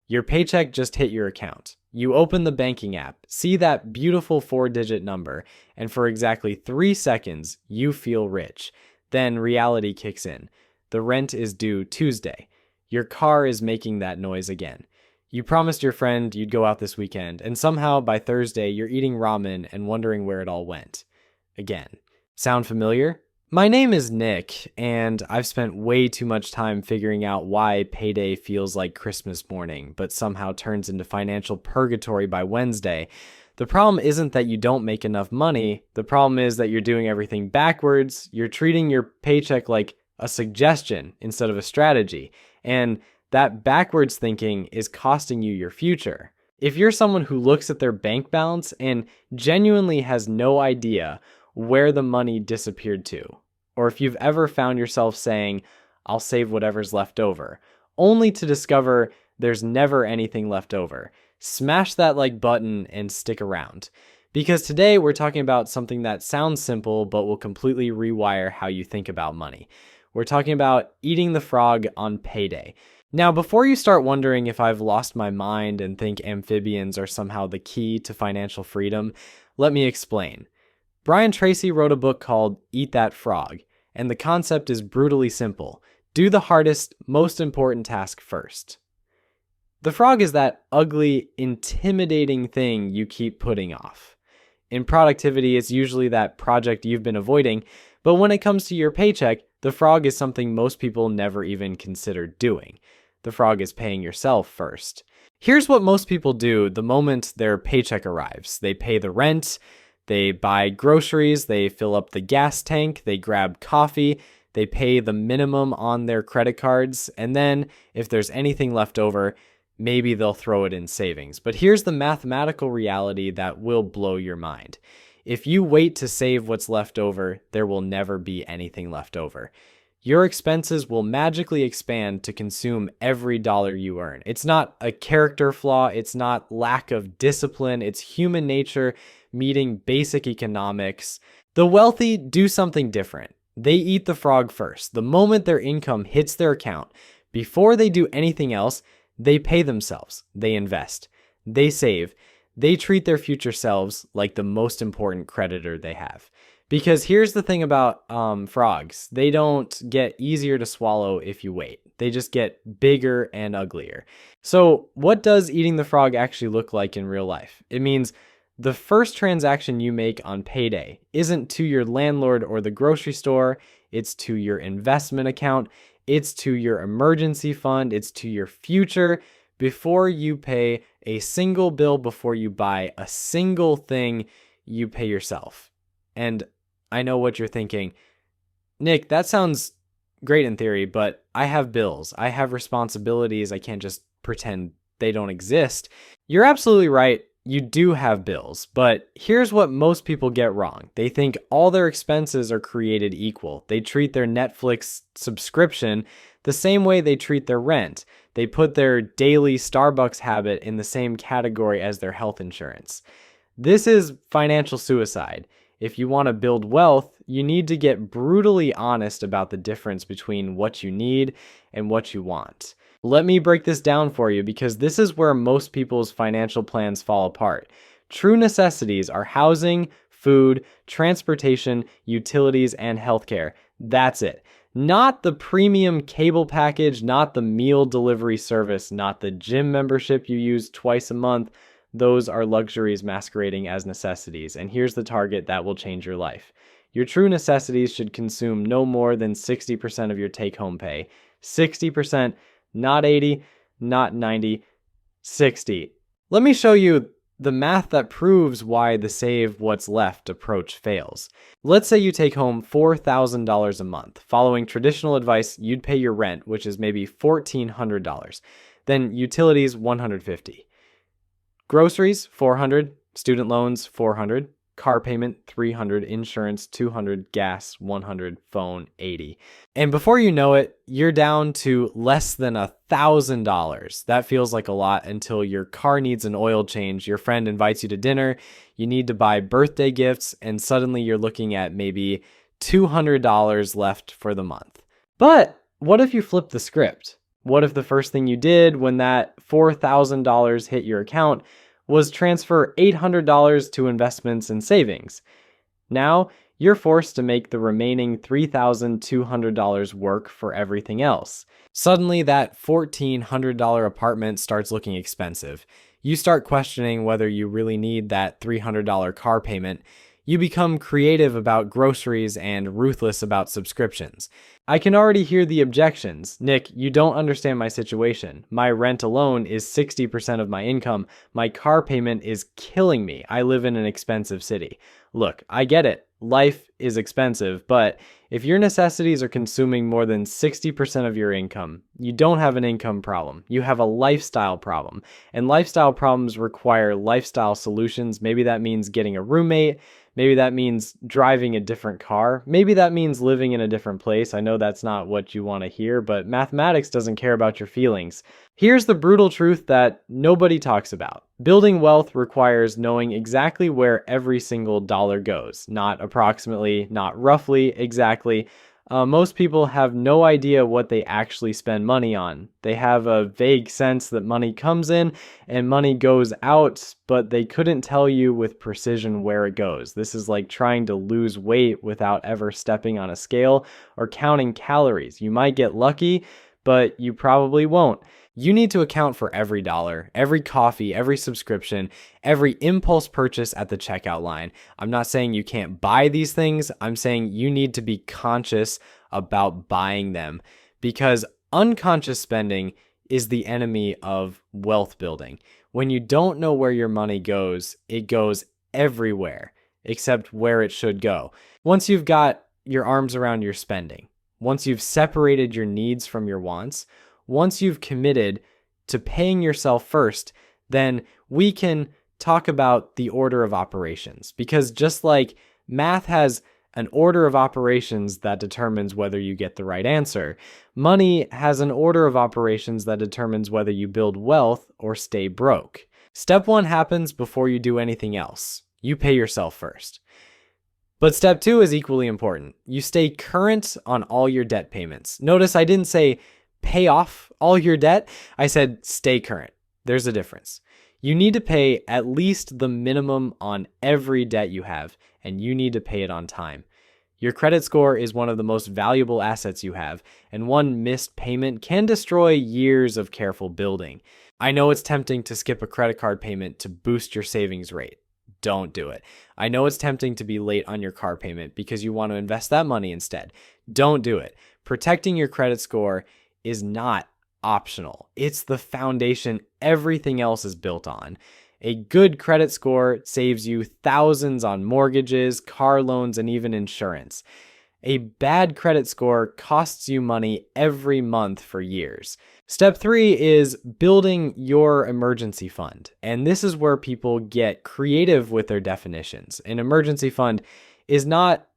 Your paycheck just hit your account. You open the banking app, see that beautiful 4-digit number, and for exactly 3 seconds, you feel rich. Then reality kicks in. The rent is due Tuesday. Your car is making that noise again. You promised your friend you'd go out this weekend, and somehow by Thursday, you're eating ramen and wondering where it all went. Again. Sound familiar? My name is Nick, and I've spent way too much time figuring out why payday feels like Christmas morning, but somehow turns into financial purgatory by Wednesday. The problem isn't that you don't make enough money. The problem is that you're doing everything backwards. You're treating your paycheck like a suggestion instead of a strategy. And that backwards thinking is costing you your future. If you're someone who looks at their bank balance and genuinely has no idea where the money disappeared to, or if you've ever found yourself saying, I'll save whatever's left over, only to discover there's never anything left over, smash that like button and stick around. Because today we're talking about something that sounds simple but will completely rewire how you think about money. We're talking about eating the frog on payday. Now, before you start wondering if I've lost my mind and think amphibians are somehow the key to financial freedom, let me explain. Brian Tracy wrote a book called Eat That Frog, and the concept is brutally simple. Do the hardest, most important task first. The frog is that ugly, intimidating thing you keep putting off. In productivity, it's usually that project you've been avoiding, but when it comes to your paycheck, the frog is something most people never even consider doing. The frog is paying yourself first. Here's what most people do the moment their paycheck arrives. They pay the rent, they buy groceries, they fill up the gas tank, they grab coffee, they pay the minimum on their credit cards, and then, if there's anything left over, maybe they'll throw it in savings. But here's the mathematical reality that will blow your mind. If you wait to save what's left over, there will never be anything left over. Your expenses will magically expand to consume every dollar you earn. It's not a character flaw, it's not lack of discipline, it's human nature meeting basic economics. The wealthy do something different. They eat the frog first. The moment their income hits their account, before they do anything else, they pay themselves. They invest. They save. They treat their future selves like the most important creditor they have. Because here's the thing about frogs. They don't get easier to swallow if you wait. They just get bigger and uglier. So what does eating the frog actually look like in real life? It means the first transaction you make on payday isn't to your landlord or the grocery store. It's to your investment account. It's to your emergency fund. It's to your future. Before you pay a single bill, before you buy a single thing, you pay yourself. And I know what you're thinking. Nick, that sounds great in theory, but I have bills. I have responsibilities. I can't just pretend they don't exist. You're absolutely right. You do have bills, but here's what most people get wrong. They think all their expenses are created equal. They treat their Netflix subscription the same way they treat their rent. They put their daily Starbucks habit in the same category as their health insurance. This is financial suicide. If you want to build wealth, you need to get brutally honest about the difference between what you need and what you want. Let me break this down for you because this is where most people's financial plans fall apart. True necessities are housing, food, transportation, utilities, and healthcare. That's it. Not the premium cable package, not the meal delivery service, not the gym membership you use twice a month. Those are luxuries masquerading as necessities. And here's the target that will change your life. Your true necessities should consume no more than 60% of your take-home pay. 60%. Not 80, not 90, 60. Let me show you the math that proves why the save what's left approach fails. Let's say you take home $4,000 a month. Following traditional advice, you'd pay your rent, which is maybe $1,400. Then utilities, $150. Groceries, $400. Student loans, $400. Car payment, $300, insurance, $200, gas, $100, phone, $80. And before you know it, you're down to less than $1,000. That feels like a lot until your car needs an oil change, your friend invites you to dinner, you need to buy birthday gifts, and suddenly you're looking at maybe $200 left for the month. But what if you flip the script? What if the first thing you did when that $4,000 hit your account was transfer $800 to investments and savings. Now, you're forced to make the remaining $3,200 work for everything else. Suddenly, that $1,400 apartment starts looking expensive. You start questioning whether you really need that $300 car payment. You become creative about groceries and ruthless about subscriptions. I can already hear the objections. Nick, you don't understand my situation. My rent alone is 60% of my income. My car payment is killing me. I live in an expensive city. Look, I get it. Life is expensive, but if your necessities are consuming more than 60% of your income, you don't have an income problem. You have a lifestyle problem. And lifestyle problems require lifestyle solutions. Maybe that means getting a roommate. Maybe that means driving a different car. Maybe that means living in a different place. I know that's not what you want to hear, but mathematics doesn't care about your feelings. Here's the brutal truth that nobody talks about. Building wealth requires knowing exactly where every single dollar goes. Not approximately, not roughly, exactly. Most people have no idea what they actually spend money on. They have a vague sense that money comes in and money goes out, but they couldn't tell you with precision where it goes. This is like trying to lose weight without ever stepping on a scale or counting calories. You might get lucky, but you probably won't. You need to account for every dollar, every coffee, every subscription, every impulse purchase at the checkout line. I'm not saying you can't buy these things. I'm saying you need to be conscious about buying them, because unconscious spending is the enemy of wealth building. When you don't know where your money goes, it goes everywhere except where it should go. Once you've got your arms around your spending, once you've separated your needs from your wants, once you've committed to paying yourself first, then we can talk about the order of operations. Because just like math has an order of operations that determines whether you get the right answer, money has an order of operations that determines whether you build wealth or stay broke. Step 1 happens before you do anything else. You pay yourself first. But step 2 is equally important. You stay current on all your debt payments. Notice I didn't say pay off all your debt. I said stay current. There's a difference. You need to pay at least the minimum on every debt you have, and you need to pay it on time. Your credit score is one of the most valuable assets you have, and one missed payment can destroy years of careful building. I know it's tempting to skip a credit card payment to boost your savings rate. Don't do it. I know it's tempting to be late on your car payment because you want to invest that money instead. Don't do it. Protecting your credit score is not optional. It's the foundation everything else is built on. A good credit score saves you thousands on mortgages, car loans, and even insurance. A bad credit score costs you money every month for years. Step 3 is building your emergency fund. And this is where people get creative with their definitions. An emergency fund is not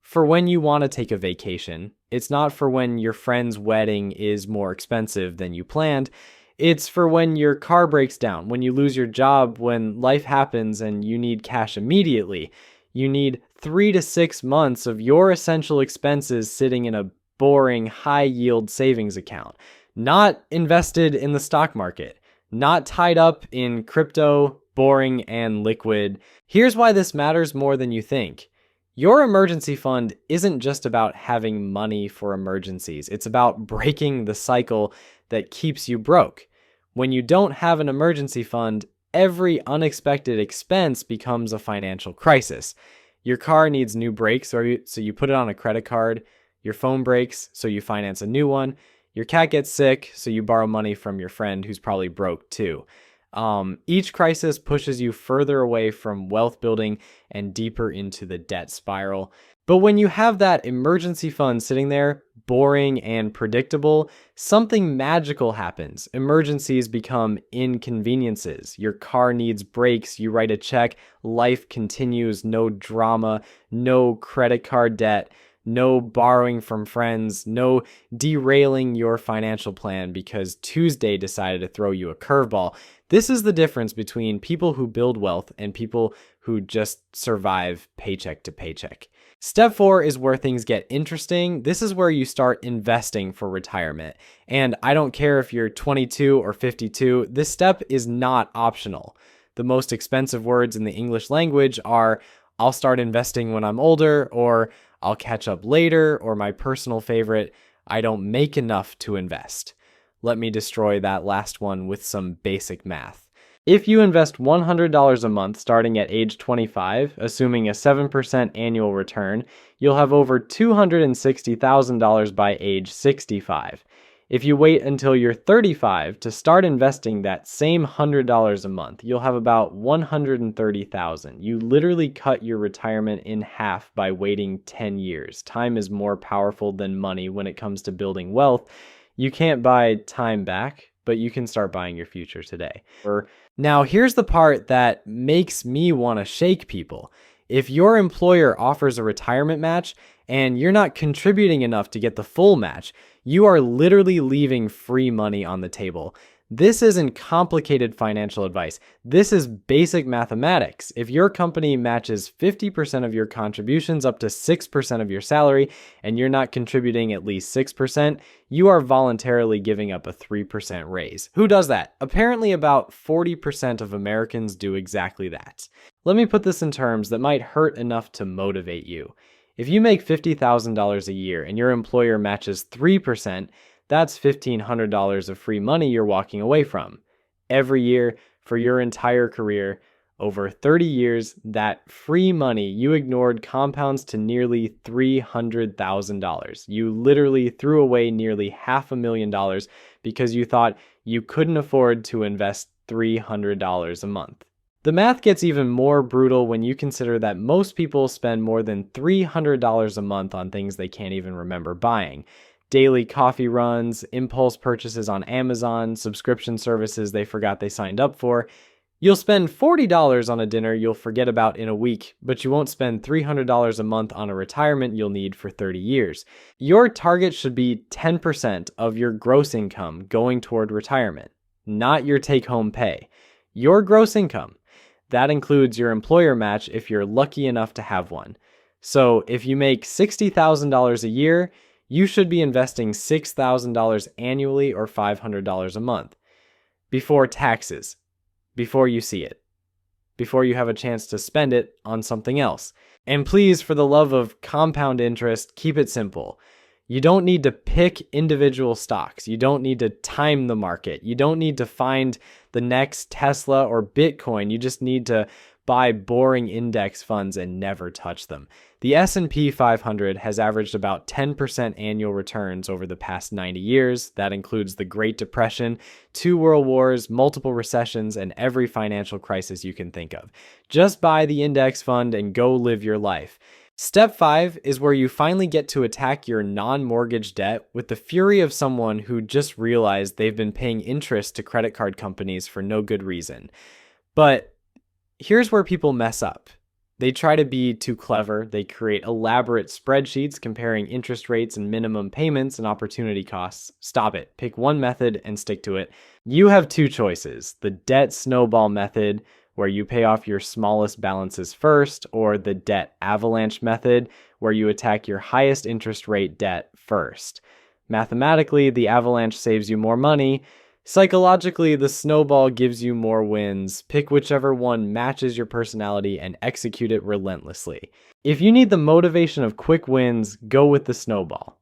for when you want to take a vacation. It's not for when your friend's wedding is more expensive than you planned. It's for when your car breaks down, when you lose your job, when life happens and you need cash immediately. You need 3 to 6 months of your essential expenses sitting in a boring, high-yield savings account, not invested in the stock market, not tied up in crypto, boring and liquid. Here's why this matters more than you think. Your emergency fund isn't just about having money for emergencies. It's about breaking the cycle that keeps you broke. When you don't have an emergency fund, every unexpected expense becomes a financial crisis. Your car needs new brakes, so you put it on a credit card. Your phone breaks, so you finance a new one. Your cat gets sick, so you borrow money from your friend who's probably broke too. Each crisis pushes you further away from wealth building and deeper into the debt spiral. But when you have that emergency fund sitting there, boring and predictable, something magical happens. Emergencies become inconveniences. Your car needs brakes, you write a check, life continues, no drama, no credit card debt, no borrowing from friends, no derailing your financial plan because Tuesday decided to throw you a curveball. This is the difference between people who build wealth and people who just survive paycheck to paycheck. Step 4 is where things get interesting. This is where you start investing for retirement. And I don't care if you're 22 or 52, this step is not optional. The most expensive words in the English language are I'll start investing when I'm older, or I'll catch up later, or my personal favorite, I don't make enough to invest. Let me destroy that last one with some basic math. If you invest $100 a month starting at age 25, assuming a 7% annual return, you'll have over $260,000 by age 65. If you wait until you're 35 to start investing that same $100 a month, you'll have about $130,000. You literally cut your retirement in half by waiting 10 years. Time is more powerful than money when it comes to building wealth. You can't buy time back, but you can start buying your future today. Now, here's the part that makes me want to shake people. If your employer offers a retirement match and you're not contributing enough to get the full match, you are literally leaving free money on the table. This isn't complicated financial advice. This is basic mathematics. If your company matches 50% of your contributions up to 6% of your salary, and you're not contributing at least 6%, you are voluntarily giving up a 3% raise. Who does that? Apparently about 40% of Americans do exactly that. Let me put this in terms that might hurt enough to motivate you. If you make $50,000 a year and your employer matches 3%, that's $1,500 of free money you're walking away from. Every year for your entire career, over 30 years, that free money you ignored compounds to nearly $300,000. You literally threw away nearly $500,000 because you thought you couldn't afford to invest $300 a month. The math gets even more brutal when you consider that most people spend more than $300 a month on things they can't even remember buying. Daily coffee runs, impulse purchases on Amazon, subscription services they forgot they signed up for. You'll spend $40 on a dinner you'll forget about in a week, but you won't spend $300 a month on a retirement you'll need for 30 years. Your target should be 10% of your gross income going toward retirement, not your take-home pay. Your gross income. That includes your employer match if you're lucky enough to have one. So if you make $60,000 a year, you should be investing $6,000 annually or $500 a month. Before taxes. Before you see it. Before you have a chance to spend it on something else. And please, for the love of compound interest, keep it simple. You don't need to pick individual stocks. You don't need to time the market. You don't need to find the next Tesla or Bitcoin. You just need to buy boring index funds and never touch them. The S&P 500 has averaged about 10% annual returns over the past 90 years. That includes the Great Depression, 2 world wars, multiple recessions, and every financial crisis you can think of. Just buy the index fund and go live your life. Step 5 is where you finally get to attack your non-mortgage debt with the fury of someone who just realized they've been paying interest to credit card companies for no good reason. But here's where people mess up. They try to be too clever. They create elaborate spreadsheets comparing interest rates and minimum payments and opportunity costs. Stop it. Pick one method and stick to it. You have 2 choices. The debt snowball method, where you pay off your smallest balances first, or the debt avalanche method, where you attack your highest interest rate debt first. Mathematically, the avalanche saves you more money. Psychologically, the snowball gives you more wins. Pick whichever one matches your personality and execute it relentlessly. If you need the motivation of quick wins, go with the snowball.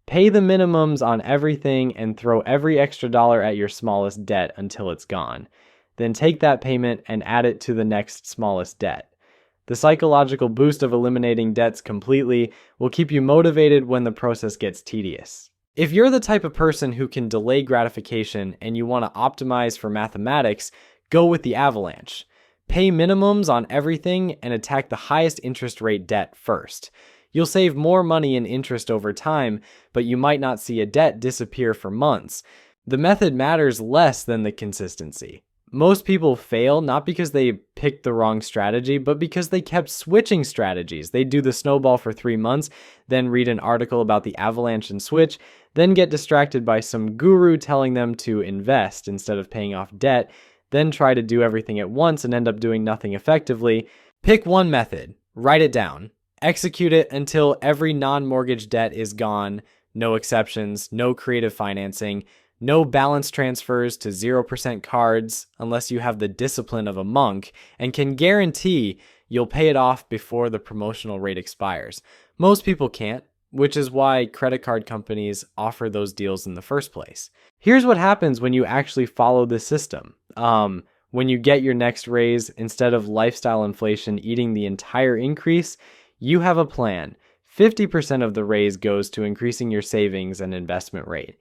Pay the minimums on everything and throw every extra dollar at your smallest debt until it's gone. Then take that payment and add it to the next smallest debt. The psychological boost of eliminating debts completely will keep you motivated when the process gets tedious. If you're the type of person who can delay gratification and you want to optimize for mathematics, go with the avalanche. Pay minimums on everything and attack the highest interest rate debt first. You'll save more money in interest over time, but you might not see a debt disappear for months. The method matters less than the consistency. Most people fail not because they picked the wrong strategy, but because they kept switching strategies. They do the snowball for 3 months, then read an article about the avalanche and switch, then get distracted by some guru telling them to invest instead of paying off debt, then try to do everything at once and end up doing nothing effectively. Pick one method, write it down, Execute it until every non-mortgage debt is gone, no exceptions, no creative financing, no balance transfers to 0% cards unless you have the discipline of a monk, and can guarantee you'll pay it off before the promotional rate expires. Most people can't, which is why credit card companies offer those deals in the first place. Here's what happens when you actually follow this system. When you get your next raise, instead of lifestyle inflation eating the entire increase, you have a plan. 50% of the raise goes to increasing your savings and investment rate.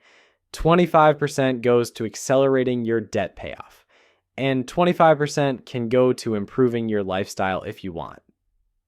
25% goes to accelerating your debt payoff. And 25% can go to improving your lifestyle if you want.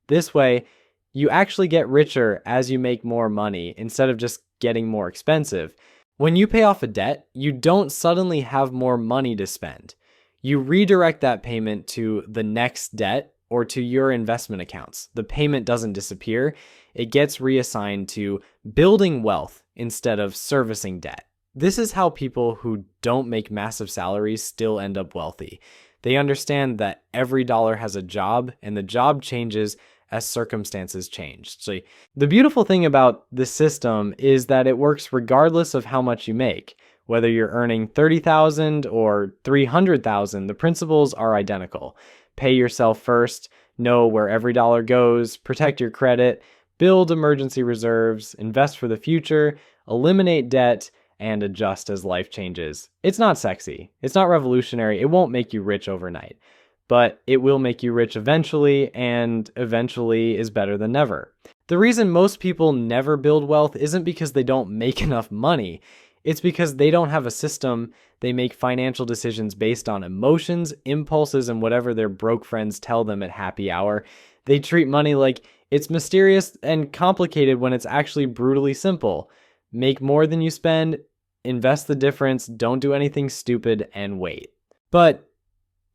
This way, you actually get richer as you make more money instead of just getting more expensive. When you pay off a debt, you don't suddenly have more money to spend. You redirect that payment to the next debt or to your investment accounts. The payment doesn't disappear. It gets reassigned to building wealth instead of servicing debt. This is how people who don't make massive salaries still end up wealthy. They understand that every dollar has a job, and the job changes as circumstances change. So the beautiful thing about this system is that it works regardless of how much you make. Whether you're earning $30,000 or $300,000, the principles are identical. Pay yourself first, know where every dollar goes, protect your credit, build emergency reserves, invest for the future, eliminate debt, and adjust as life changes. It's not sexy. It's not revolutionary. It won't make you rich overnight, but it will make you rich eventually, and eventually is better than never. The reason most people never build wealth isn't because they don't make enough money. It's because they don't have a system. They make financial decisions based on emotions, impulses, and whatever their broke friends tell them at happy hour. They treat money like it's mysterious and complicated when it's actually brutally simple. Make more than you spend, invest the difference, don't do anything stupid, and wait. But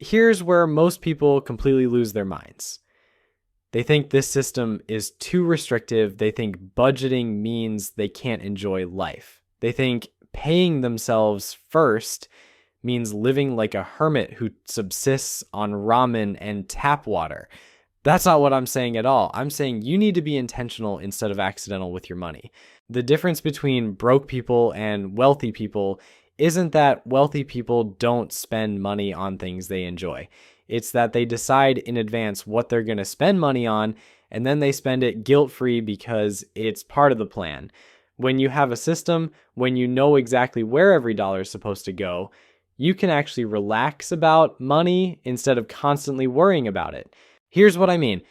here's where most people completely lose their minds. They think this system is too restrictive. They think budgeting means they can't enjoy life. They think paying themselves first means living like a hermit who subsists on ramen and tap water. That's not what I'm saying at all. I'm saying you need to be intentional instead of accidental with your money. The difference between broke people and wealthy people isn't that wealthy people don't spend money on things they enjoy. It's that they decide in advance what they're going to spend money on, and then they spend it guilt-free because it's part of the plan. When you have a system, when you know exactly where every dollar is supposed to go, you can actually relax about money instead of constantly worrying about it. Here's what I mean.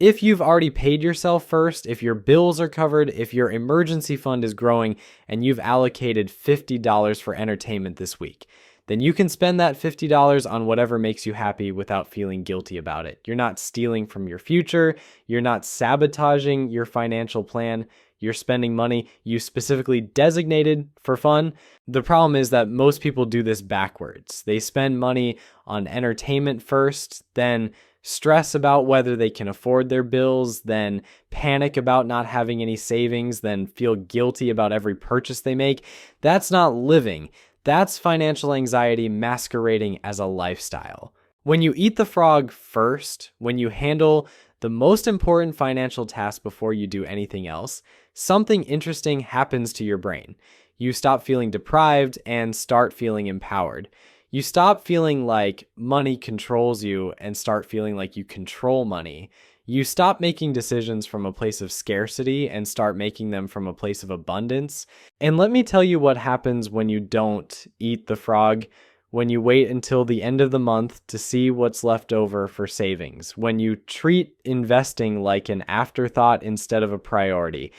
If you've already paid yourself first, if your bills are covered, if your emergency fund is growing, and you've allocated $50 for entertainment this week, then you can spend that $50 on whatever makes you happy without feeling guilty about it. You're not stealing from your future. You're not sabotaging your financial plan. You're spending money you specifically designated for fun. The problem is that most people do this backwards. They spend money on entertainment first, then stress about whether they can afford their bills, then panic about not having any savings, then feel guilty about every purchase they make. That's not living. That's financial anxiety masquerading as a lifestyle. When you eat the frog first, when you handle the most important financial task before you do anything else, something interesting happens to your brain. You stop feeling deprived and start feeling empowered. You stop feeling like money controls you and start feeling like you control money. You stop making decisions from a place of scarcity and start making them from a place of abundance. And let me tell you what happens when you don't eat the frog, when you wait until the end of the month to see what's left over for savings, when you treat investing like an afterthought instead of a priority.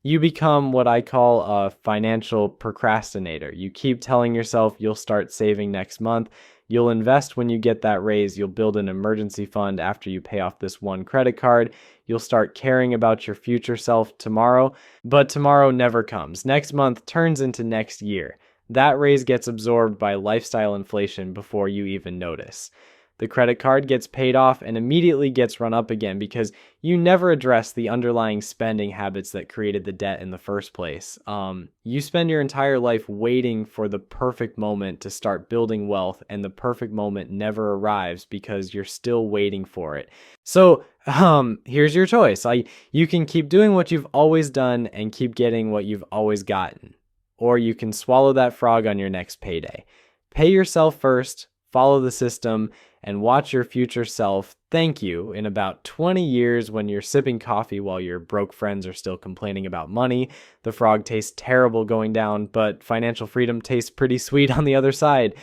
You become what I call a financial procrastinator. You keep telling yourself you'll start saving next month. You'll invest when you get that raise. You'll build an emergency fund after you pay off this one credit card. You'll start caring about your future self tomorrow, but tomorrow never comes. Next month turns into next year. That raise gets absorbed by lifestyle inflation before you even notice. The credit card gets paid off and immediately gets run up again because you never address the underlying spending habits that created the debt in the first place. You spend your entire life waiting for the perfect moment to start building wealth, and the perfect moment never arrives because you're still waiting for it. So, here's your choice. You can keep doing what you've always done and keep getting what you've always gotten, or you can swallow that frog on your next payday. Pay yourself first, follow the system, and watch your future self thank you in about 20 years when you're sipping coffee while your broke friends are still complaining about money. The frog tastes terrible going down, but financial freedom tastes pretty sweet on the other side.